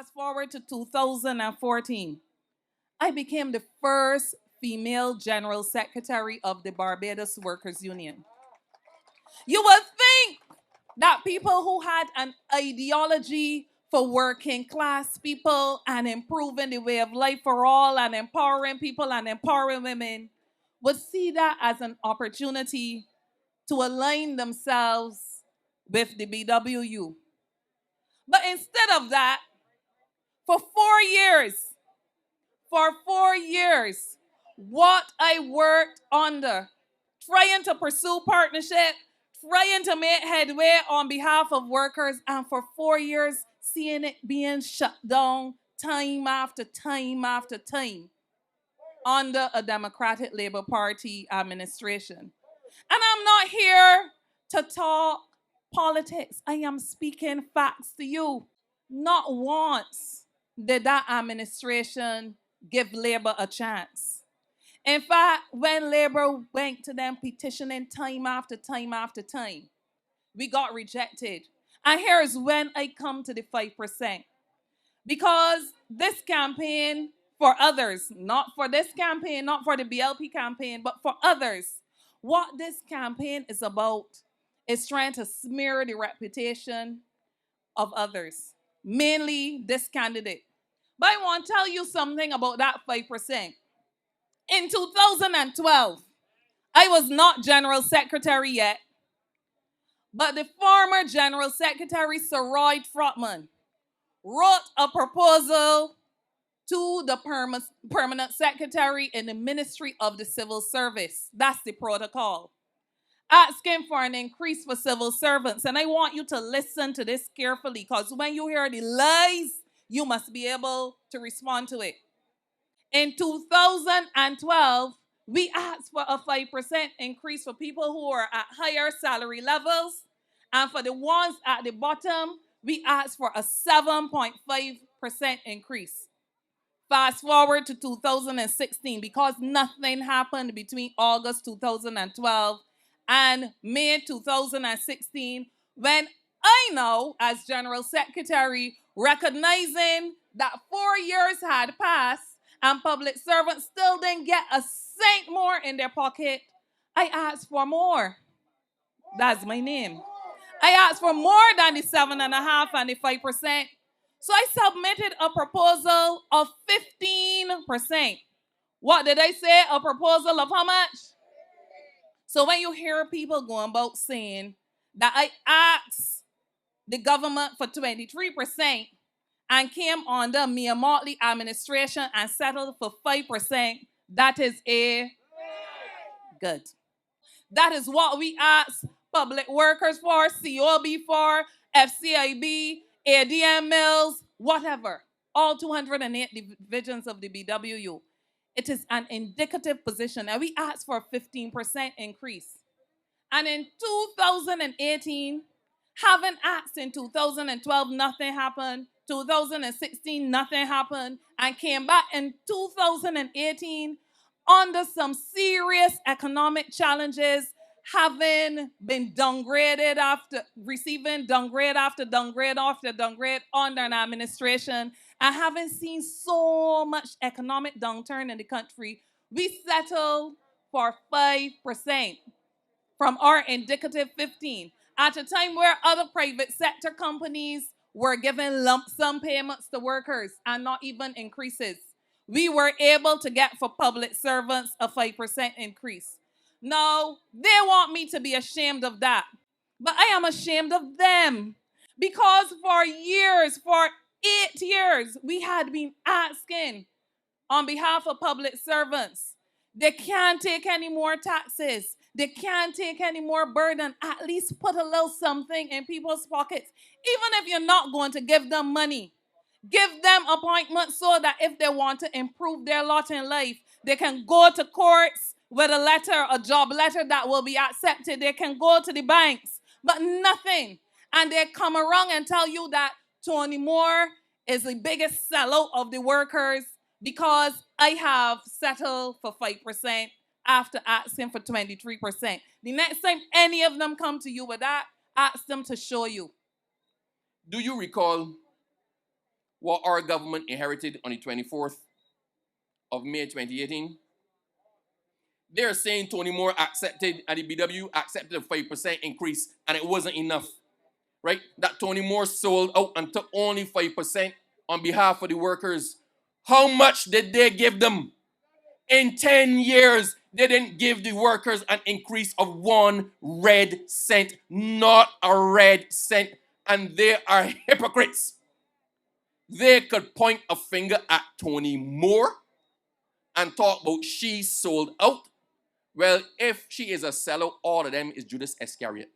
Fast forward to 2014. I became the first female general secretary of the Barbados Workers Union. You would think that people who had an ideology for working class people and improving the way of life for all and empowering people and empowering women would see that as an opportunity to align themselves with the BWU. But instead of that, for 4 years, for 4 years, what I worked under, trying to pursue partnership, trying to make headway on behalf of workers, and for 4 years, seeing it being shut down time after time after time under a Democratic Labour Party administration. And I'm not here to talk politics. I am speaking facts to you. Not once did that administration give Labour a chance. In fact, when Labour went to them petitioning time after time after time, we got rejected. And here's when I come to the 5%. Because this campaign, for others, not for this campaign, not for the BLP campaign, but for others, what this campaign is about is trying to smear the reputation of others, mainly this candidate. But I want to tell you something about that 5%. In 2012, I was not General Secretary yet, but the former General Secretary, Sir Roy Trotman, wrote a proposal to the permanent secretary in the Ministry of the Civil Service. That's the protocol. Asking for an increase for civil servants. And I want you to listen to this carefully, because when you hear the lies, you must be able to respond to it. In 2012, we asked for a 5% increase for people who are at higher salary levels. And for the ones at the bottom, we asked for a 7.5% increase. Fast forward to 2016, because nothing happened between August 2012 and May 2016, when I now, as General Secretary, recognizing that 4 years had passed and public servants still didn't get a cent more in their pocket, I asked for more. That's my name. I asked for more than the 7.5% and the 5%. So I submitted a proposal of 15%. What did I say? A proposal of how much? So when you hear people going about saying that I asked the government for 23% and came under Mia Motley administration and settled for 5%, that is good. That is what we asked public workers for, COB for, FCIB, ADM Mills, whatever. All 208 divisions of the BWU. It is an indicative position, and we asked for a 15% increase. And in 2018, having asked in 2012, nothing happened. 2016, nothing happened. And came back in 2018 under some serious economic challenges, having been downgraded after receiving downgrade after downgrade after downgrade under an administration, and having seen so much economic downturn in the country, we settled for 5% from our indicative 15%. At a time where other private sector companies were giving lump sum payments to workers and not even increases, we were able to get for public servants a 5% increase. Now, they want me to be ashamed of that, but I am ashamed of them, because for years, for 8 years, we had been asking on behalf of public servants. They can't take any more taxes. They can't take any more burden. At least put a little something in people's pockets. Even if you're not going to give them money, give them appointments so that if they want to improve their lot in life, they can go to courts with a letter, a job letter that will be accepted. They can go to the banks, but nothing. And they come around and tell you that Toni Moore is the biggest sellout of the workers because I have settled for 5% after asking for 23%. The next time any of them come to you with that, ask them to show you. Do you recall what our government inherited on the 24th of May 2018. They're saying Toni Moore accepted, at the BW, accepted a 5% increase, and it wasn't enough, right? That Toni Moore sold out and took only 5% on behalf of the workers. How much did they give them? In 10 years, they didn't give the workers an increase of 1 red cent, not a red cent, and they are hypocrites. They could point a finger at Toni Moore and talk about she sold out. Well, if she is a sellout, all of them is Judas Iscariot.